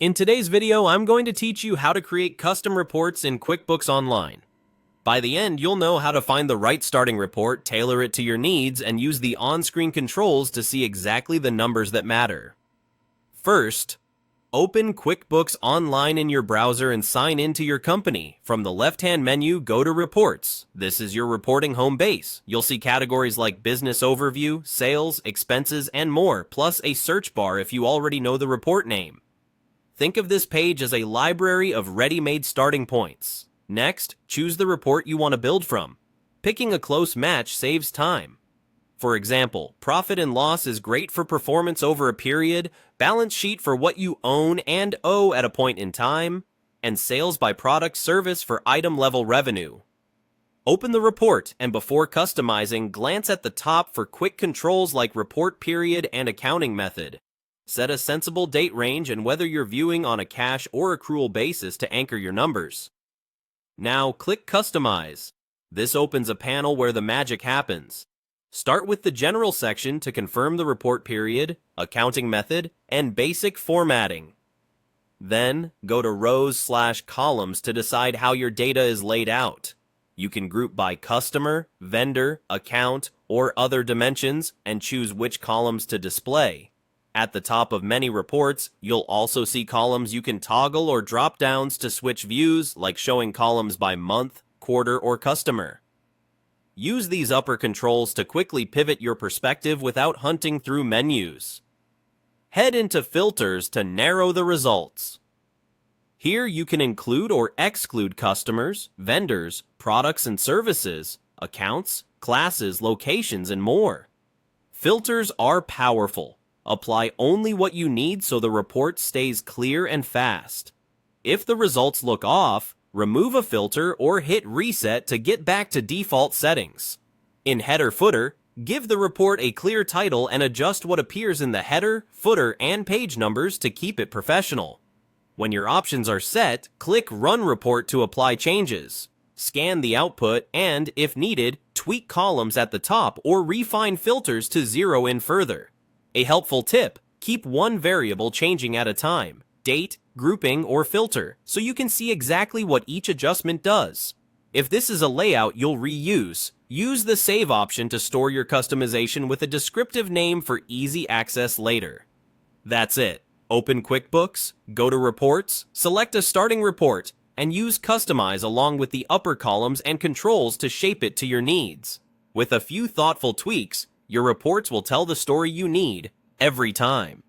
In today's video, I'm going to teach you how to create custom reports in QuickBooks Online. By the end, you'll know how to find the right starting report, tailor it to your needs, and use the on-screen controls to see exactly the numbers that matter. First, open QuickBooks Online in your browser and sign into your company. From the left-hand menu, go to Reports. This is your reporting home base. You'll see categories like Business Overview, Sales, Expenses, and more, plus a search bar if you already know the report name. Think of this page as a library of ready-made starting points. Next, choose the report you want to build from. Picking a close match saves time. For example, profit and loss is great for performance over a period, balance sheet for what you own and owe at a point in time, and sales by product service for item-level revenue. Open the report, and before customizing, glance at the top for quick controls like report period and accounting method. Set a sensible date range and whether you're viewing on a cash or accrual basis to anchor your numbers. Now click Customize. This opens a panel where the magic happens. Start with the General section to confirm the report period, accounting method, and basic formatting. Then go to Rows/Columns to decide how your data is laid out. You can group by customer, vendor, account, or other dimensions and choose which columns to display. At the top of many reports, you'll also see columns you can toggle or drop downs to switch views, like showing columns by month, quarter, or customer. Use these upper controls to quickly pivot your perspective without hunting through menus. Head into Filters to narrow the results. Here you can include or exclude customers, vendors, products and services, accounts, classes, locations, and more. Filters are powerful. Apply only what you need so the report stays clear and fast. If the results look off, remove a filter or hit Reset to get back to default settings. In Header/Footer, give the report a clear title and adjust what appears in the header, footer, and page numbers to keep it professional. When your options are set, click Run Report to apply changes. Scan the output and, if needed, tweak columns at the top or refine filters to zero in further. A helpful tip, keep one variable changing at a time, date, grouping, or filter, so you can see exactly what each adjustment does. If this is a layout you'll reuse, use the Save option to store your customization with a descriptive name for easy access later. That's it. Open QuickBooks, go to Reports, select a starting report, and use Customize along with the upper columns and controls to shape it to your needs. With a few thoughtful tweaks, your reports will tell the story you need every time.